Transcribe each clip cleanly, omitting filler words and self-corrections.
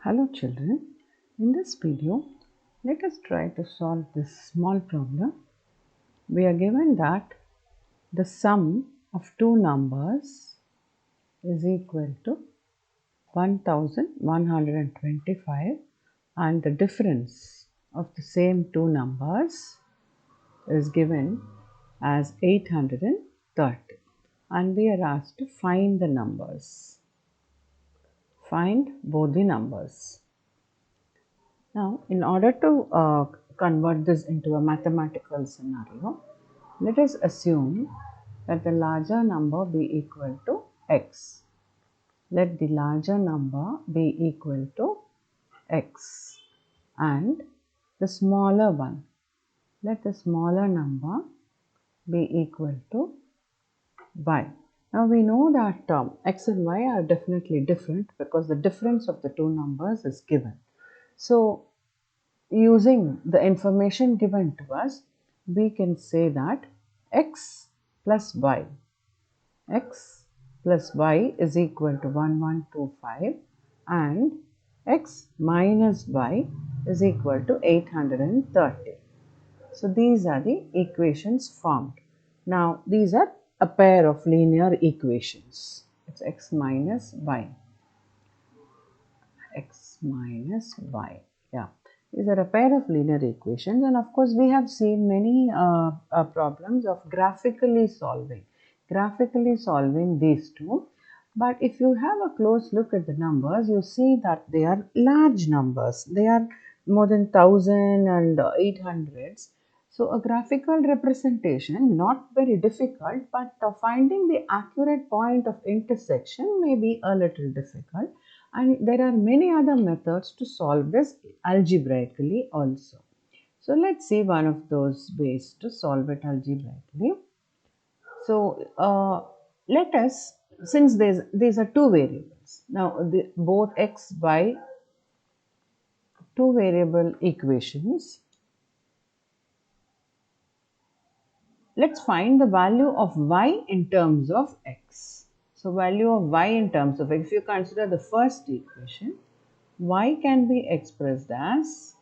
Hello children, in this video let us try to solve this small problem. We are given that the sum of two numbers is equal to 1125 and the difference of the same two numbers is given as 830 and we are asked to find the numbers. Find both the numbers. Now, in order to convert this into a mathematical scenario, let us assume that the larger number be equal to x. Let the larger number be equal to x and the smaller one, let the smaller number be equal to y. Now we know that x and y are definitely different because the difference of the two numbers is given. So using the information given to us, we can say that x plus y is equal to 1125 and x minus y is equal to 830. So these are the equations formed. Now these are a pair of linear equations. It's x minus y. Yeah, these are a pair of linear equations, and of course we have seen many problems of graphically solving these two. But if you have a close look at the numbers, you see that they are large numbers. They are more than 1000 and 800s. So a graphical representation, not very difficult, but finding the accurate point of intersection may be a little difficult. And there are many other methods to solve this algebraically also. So let's see one of those ways to solve it algebraically. So let us, since these are two variables, now both x, y, two variable equations, let's find the value of y in terms of x. So value of y in terms of x, if you consider the first equation, y can be expressed as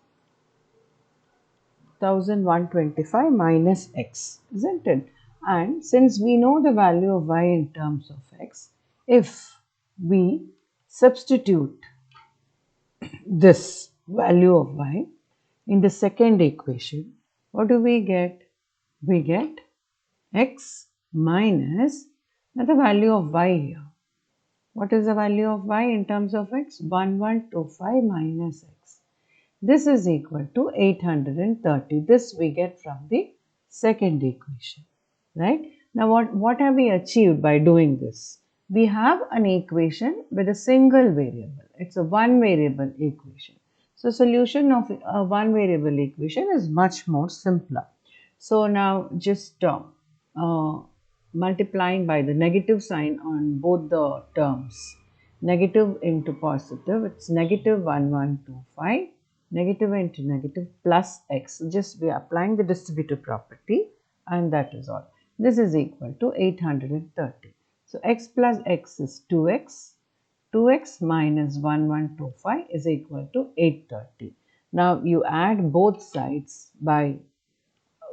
1125 minus x, isn't it? And since we know the value of y in terms of x, if we substitute this value of y in the second equation, what do we get? We get x minus the value of y here. What is the value of y in terms of x? 1125 minus x. This is equal to 830. This we get from the second equation, right? Now what have we achieved by doing this? We have an equation with a single variable. It's a one variable equation. So solution of a one variable equation is much more simpler. So now just multiplying by the negative sign on both the terms. Negative into positive, it's negative 1125. Negative into negative plus x. Just we are applying the distributive property and that is all. This is equal to 830. So x plus x is 2x. 2x minus 1125 is equal to 830. Now you add both sides by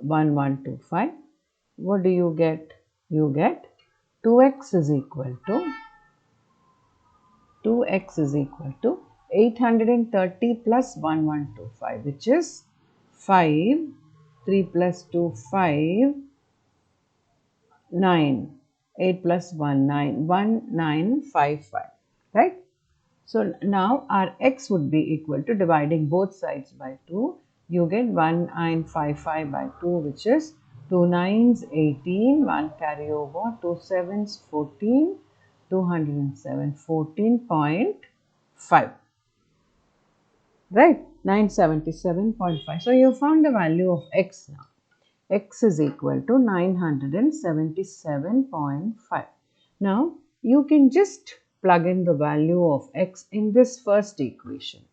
1125. What do you get? You get 2x is equal to 830 plus 1125, which is 5, 3 plus 2, 5, 9, 8 plus 1, 9, 1955, right? So now our x would be equal to, dividing both sides by 2, you get 1955 by 2, which is 2 9s 18, 1 carry over, 2 7s 14, 207, 14.5, right? 977.5. So you found the value of x now. X is equal to 977.5. Now you can just plug in the value of x in this first equation.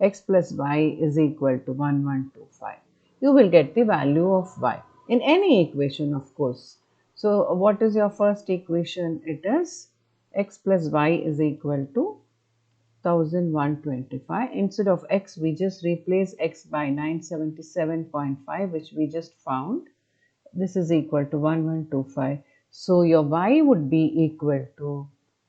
X plus y is equal to 1125. You will get the value of y in any equation, of course. So what is your first equation? It is x plus y is equal to 5125. Instead of x, we just replace x by 977.5, which we just found. This is equal to 1125. So your y would be equal to,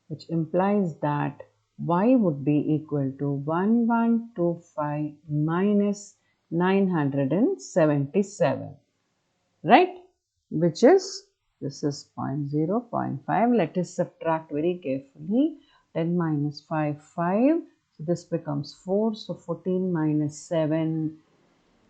which implies that y would be equal to 1125 minus 977, right? Which is, this is 0.0, 0.5. Let us subtract very carefully. 10 minus 5, 5. So this becomes 4. So 14 minus 7,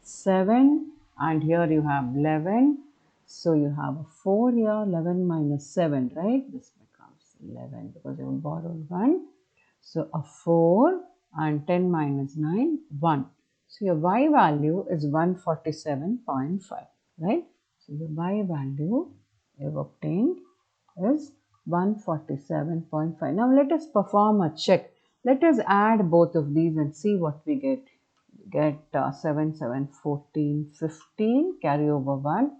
7. And here you have 11. So you have a 4 here. 11 minus 7, right? This becomes 11 because you borrowed 1. So a 4 and 10 minus 9, 1. So your y value is 147.5, right? So the y value you have obtained is 147.5. Now let us perform a check. Let us add both of these and see what we get. 7, 7, 14, 15, carry over 1,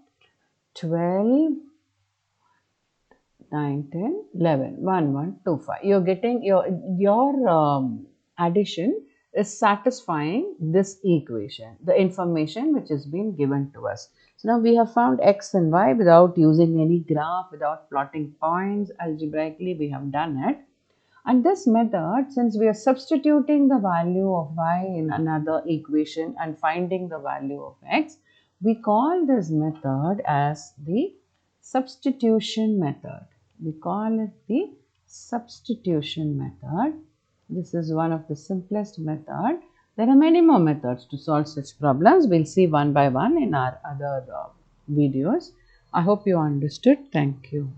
12, 9, 10, 11, 1, 1, 2, 5. You're getting your addition is satisfying this equation, the information which has been given to us. So now we have found x and y without using any graph, without plotting points. Algebraically we have done it. And this method, since we are substituting the value of y in another equation and finding the value of x, we call this method as the substitution method. We call it the substitution method. This is one of the simplest method. There are many more methods to solve such problems. We'll see one by one in our other videos. I hope you understood. Thank you.